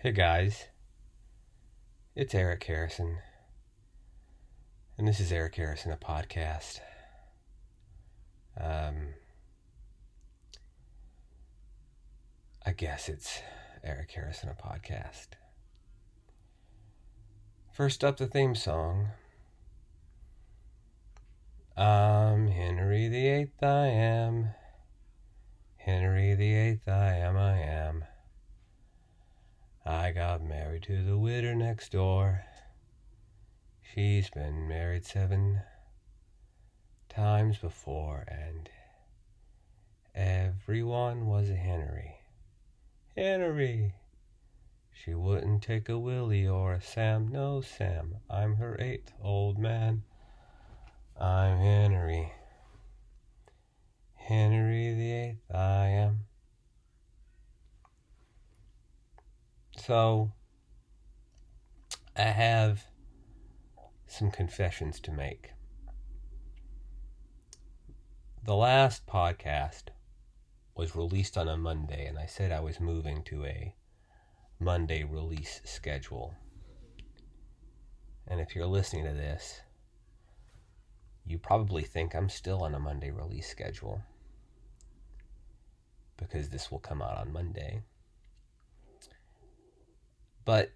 Hey guys, it's Erik Harrison, and this is Erik Harrison, a podcast. I guess it's Erik Harrison, a podcast. First up, the theme song. I'm Henry VIII, I am. Henry VIII, I am. I got married to the widow next door. She's been married 7 times before, and everyone was a Henry. Henry! She wouldn't take a Willie or a Sam. No, Sam, I'm her 8th old man. I'm Henry. Henry VIII, I am. So, I have some confessions to make. The last podcast was released on a Monday, and I said I was moving to a Monday release schedule. And if you're listening to this, you probably think I'm still on a Monday release schedule, because this will come out on Monday. But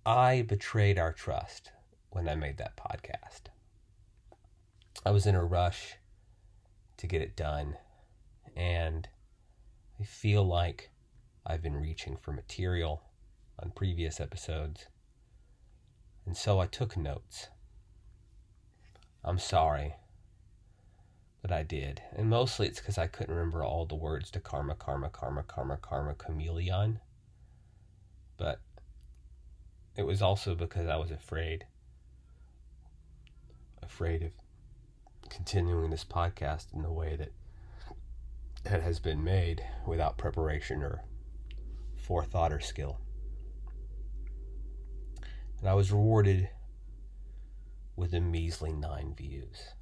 I betrayed our trust when I made that podcast. I was in a rush to get it done, and I feel like I've been reaching for material on previous episodes, and so I took notes. I'm sorry that I did, and mostly it's because I couldn't remember all the words to karma, chameleon. But it was also because I was afraid of continuing this podcast in the way that it has been made without preparation or forethought or skill. And I was rewarded with a measly 9 views.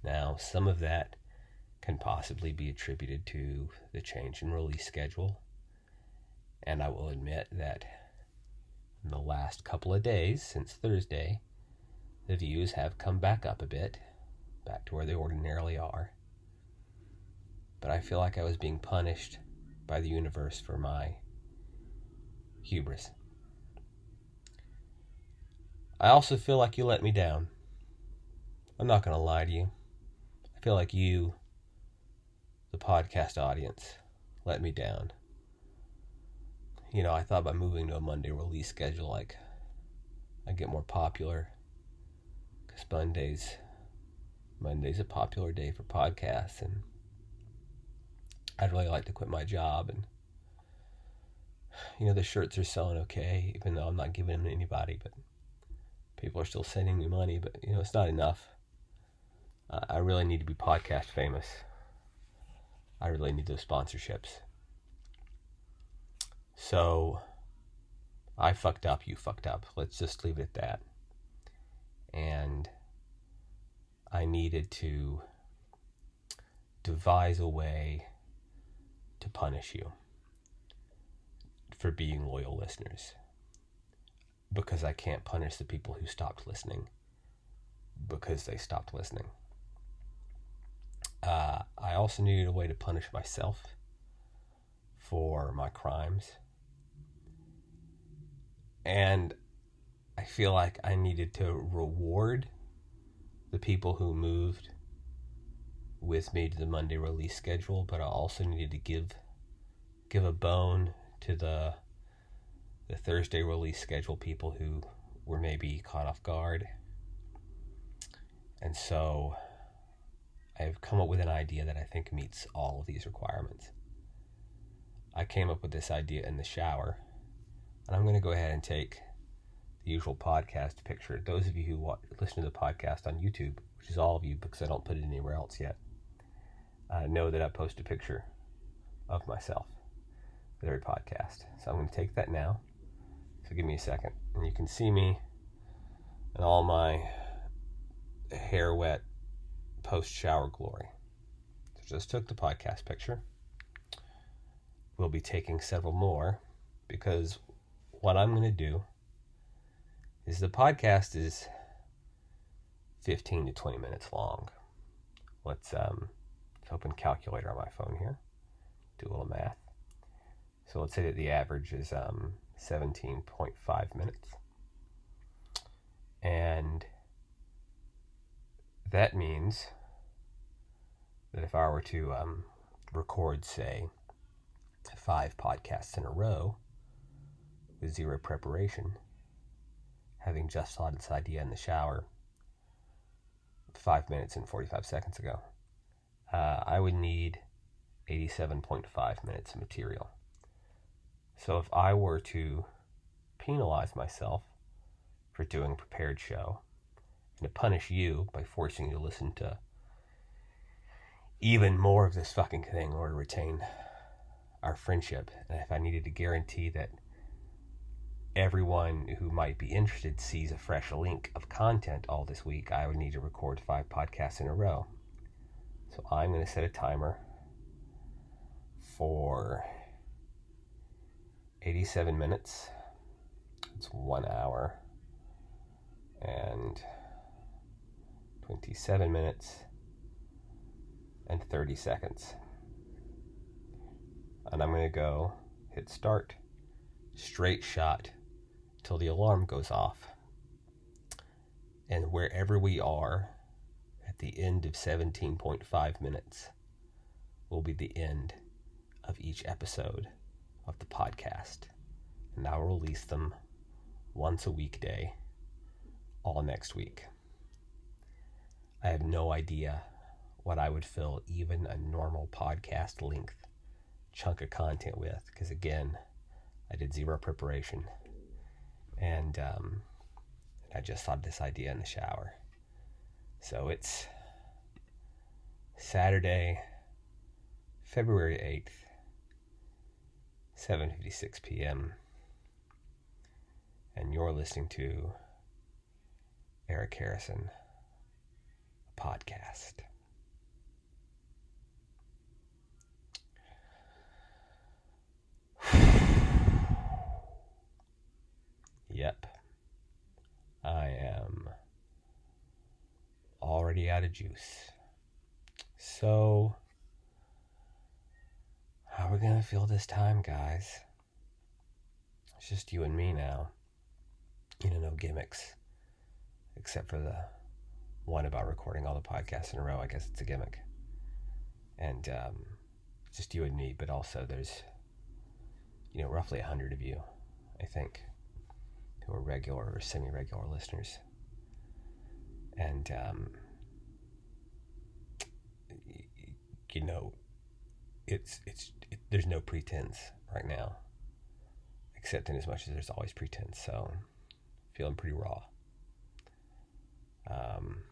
Now, some of that can possibly be attributed to the change in release schedule. And I will admit that in the last couple of days, since Thursday, the views have come back up a bit, back to where they ordinarily are. But I feel like I was being punished by the universe for my hubris. I also feel like you let me down. I'm not going to lie to you. I feel like you, the podcast audience, let me down. You know, I thought by moving to a Monday release schedule, like, I'd get more popular. Because Monday's a popular day for podcasts, and I'd really like to quit my job. And, you know, the shirts are selling okay, even though I'm not giving them to anybody, but people are still sending me money, but, you know, it's not enough. I really need to be podcast famous. I really need those sponsorships. So, I fucked up, you fucked up. Let's just leave it at that. And I needed to devise a way to punish you for being loyal listeners. Because I can't punish the people who stopped listening because they stopped listening. I also needed a way to punish myself for my crimes. And I feel like I needed to reward the people who moved with me to the Monday release schedule, but I also needed to give a bone to the Thursday release schedule people who were maybe caught off guard. And so I've come up with an idea that I think meets all of these requirements. I came up with this idea in the shower, and I'm going to go ahead and take the usual podcast picture. Those of you who listen to the podcast on YouTube, which is all of you because I don't put it anywhere else yet, know that I post a picture of myself with every podcast. So I'm going to take that now. So give me a second, and you can see me in all my hair wet post-shower glory. So just took the podcast picture. We'll be taking several more because what I'm going to do is the podcast is 15 to 20 minutes long. Let's open calculator on my phone here. Do a little math. So let's say that the average is 17.5 minutes. And that means that if I were to record, say, 5 podcasts in a row with zero preparation, having just thought of this idea in the shower 5 minutes and 45 seconds ago, I would need 87.5 minutes of material. So if I were to penalize myself for doing a prepared show and to punish you by forcing you to listen to even more of this fucking thing in order to retain our friendship, and if I needed to guarantee that everyone who might be interested sees a fresh link of content all this week, I would need to record 5 podcasts in a row. So I'm going to set a timer for 87 minutes. It's 1 hour and 27 minutes and 30 seconds. And I'm going to go hit start, straight shot till the alarm goes off. And wherever we are at the end of 17.5 minutes will be the end of each episode of the podcast. And I'll release them once a weekday, all next week. I have no idea what I would fill even a normal podcast length chunk of content with, because again, I did zero preparation, and I just thought of this idea in the shower. So it's Saturday, February 8th, 7:56 p.m. and you're listening to Erik Harrison, a podcast. Yep, I am already out of juice. So, how are we gonna feel this time, guys? It's just you and me now. No gimmicks. Except for the one about recording all the podcasts in a row. I guess it's a gimmick. And just you and me, but also there's, roughly 100 of you, I think, who are regular or semi-regular listeners. And, there's no pretense right now, except in as much as there's always pretense. So, feeling pretty raw. I'm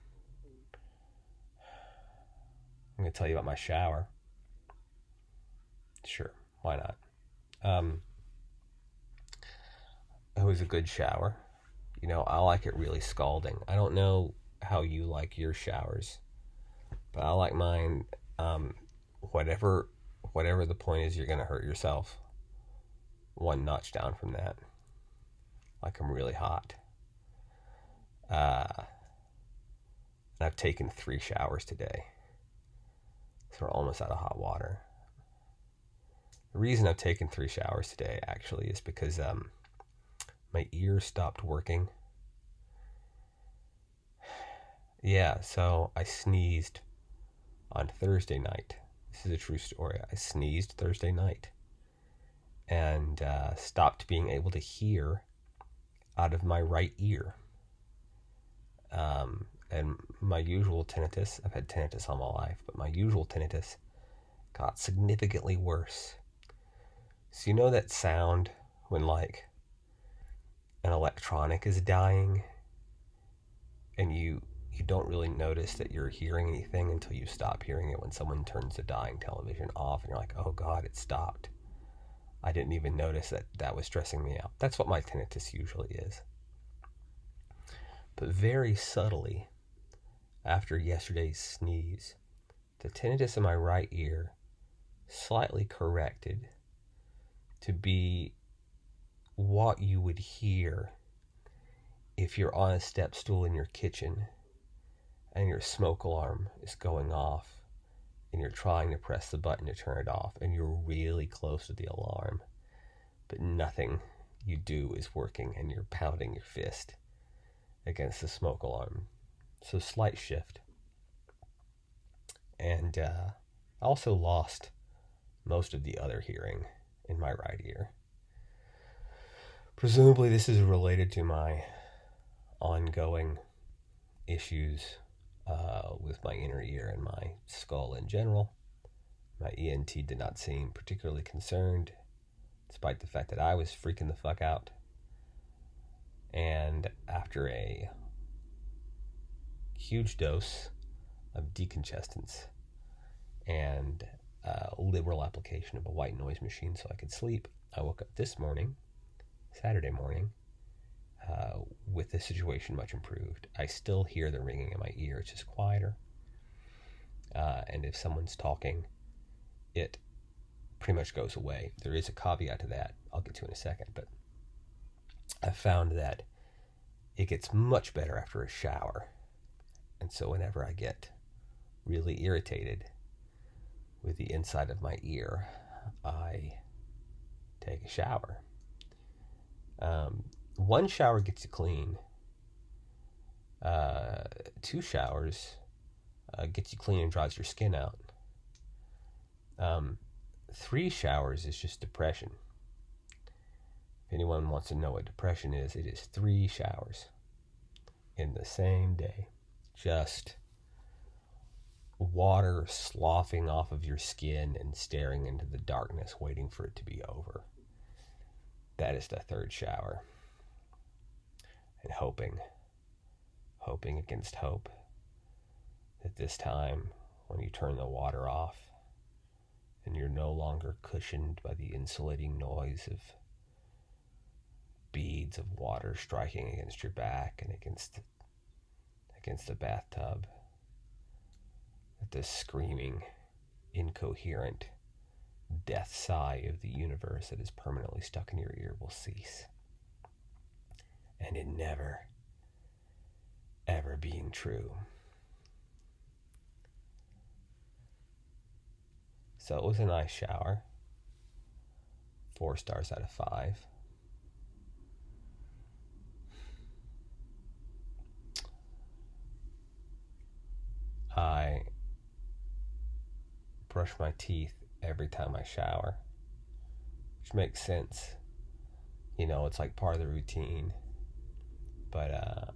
going to tell you about my shower. Sure, why not? It was a good shower. I like it really scalding. I don't know how you like your showers, but I like mine, whatever the point is, you're going to hurt yourself. One notch down from that. Like I'm really hot. And I've taken 3 showers today. So we're almost out of hot water. The reason I've taken 3 showers today actually is because my ear stopped working. Yeah, so I sneezed on Thursday night. This is a true story. I sneezed Thursday night and stopped being able to hear out of my right ear. And my usual tinnitus, I've had tinnitus all my life, but my usual tinnitus got significantly worse. So that sound when like an electronic is dying and you don't really notice that you're hearing anything until you stop hearing it when someone turns the dying television off and you're like, oh God, it stopped. I didn't even notice that was stressing me out. That's what my tinnitus usually is. But very subtly, after yesterday's sneeze, the tinnitus in my right ear slightly corrected to be what you would hear if you're on a step stool in your kitchen and your smoke alarm is going off and you're trying to press the button to turn it off and you're really close to the alarm, but nothing you do is working and you're pounding your fist against the smoke alarm. So slight shift. And I also lost most of the other hearing in my right ear. Presumably this is related to my ongoing issues with my inner ear and my skull in general. My ENT did not seem particularly concerned, despite the fact that I was freaking the fuck out. And after a huge dose of decongestants and liberal application of a white noise machine so I could sleep, I woke up this morning, Saturday morning, with the situation much improved. I still hear the ringing in my ear, it's just quieter. And if someone's talking, it pretty much goes away. There is a caveat to that I'll get to in a second, but I found that it gets much better after a shower. And so whenever I get really irritated with the inside of my ear, I take a shower. One shower gets you clean. 2 showers gets you clean and dries your skin out. 3 showers is just depression. If anyone wants to know what depression is, it is 3 showers in the same day. Just water sloughing off of your skin and staring into the darkness, waiting for it to be over. That is the 3rd shower. And hoping against hope that this time, when you turn the water off and you're no longer cushioned by the insulating noise of beads of water striking against your back and against the bathtub, that the screaming, incoherent death sigh of the universe that is permanently stuck in your ear will cease. And it never, ever being true. So it was a nice shower. 4 stars out of 5. I brush my teeth every time I shower, which makes sense. You know, it's like part of the routine. But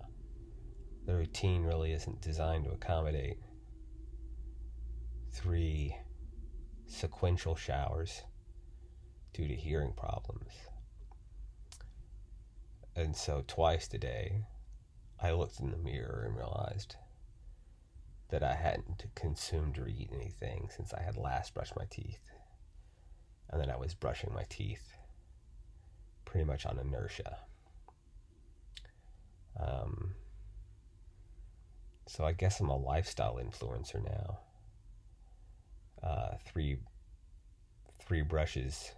the routine really isn't designed to accommodate 3 sequential showers due to hearing problems. And so twice today, I looked in the mirror and realized that I hadn't consumed or eaten anything since I had last brushed my teeth. And that I was brushing my teeth pretty much on inertia. So I guess I'm a lifestyle influencer now. 3 brushes,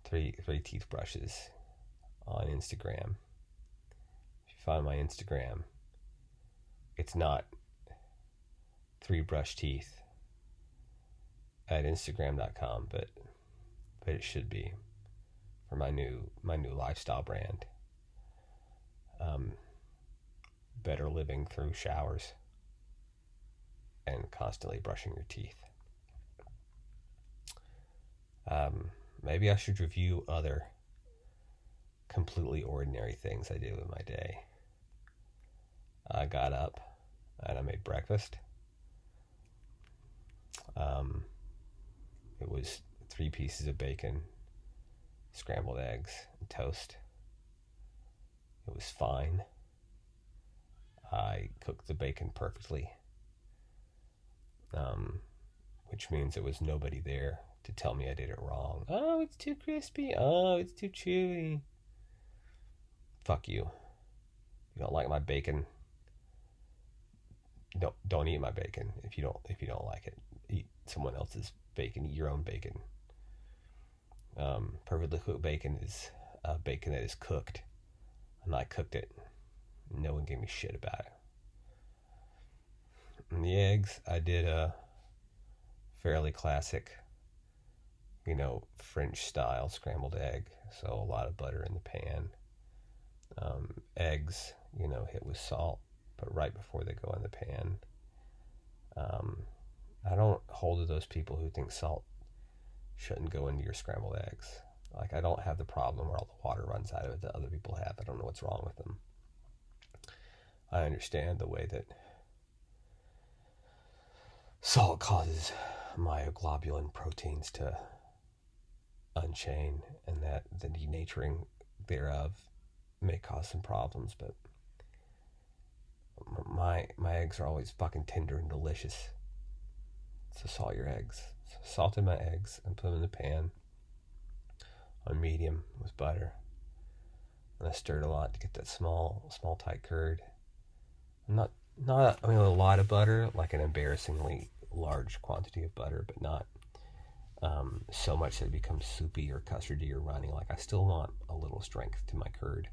3 teeth brushes on Instagram. If you find my Instagram, it's not 3 brush teeth at Instagram.com, but it should be for my new lifestyle brand. Better living through showers and constantly brushing your teeth. Maybe I should review other completely ordinary things I do in my day. I got up and I made breakfast. It was 3 pieces of bacon, scrambled eggs, and toast. It was fine. I cooked the bacon perfectly, which means there was nobody there to tell me I did it wrong. Oh, it's too crispy. Oh, it's too chewy. Fuck you. If you don't like my bacon, don't eat my bacon. If you don't like it, eat someone else's bacon. Eat your own bacon. Perfectly cooked bacon is bacon that is cooked. And I cooked it. No one gave me shit about it. And the eggs, I did a fairly classic, French style scrambled egg. So a lot of butter in the pan. Eggs, hit with salt, but right before they go in the pan. I don't hold to those people who think salt shouldn't go into your scrambled eggs. Like, I don't have the problem where all the water runs out of it that other people have. I don't know what's wrong with them. I understand the way that salt causes myoglobulin proteins to unchain, and that the denaturing thereof may cause some problems, but my eggs are always fucking tender and delicious. So salt your eggs. So salted my eggs and put them in the pan on medium with butter. And I stirred a lot to get that small tight curd. Not a lot of butter, like an embarrassingly large quantity of butter, but not so much that it becomes soupy or custardy or runny. Like, I still want a little strength to my curd.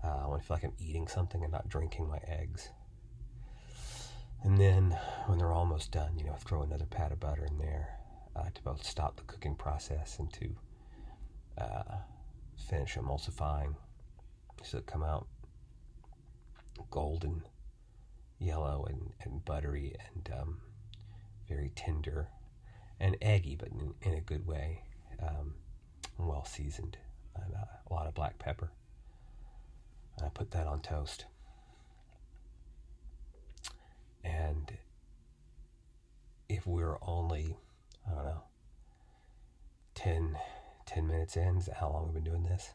I want to feel like I'm eating something and not drinking my eggs. And then when they're almost done, throw another pat of butter in there to both stop the cooking process and to finish emulsifying, so it come out golden yellow and buttery and very tender and eggy, but in a good way, well seasoned, and a lot of black pepper. And I put that on toast. And if we're only, 10 minutes in, is that how long we've been doing this?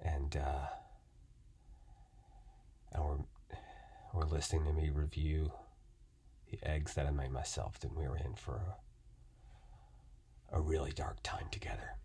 And we're listening to me review the eggs that I made myself, then we were in for a really dark time together.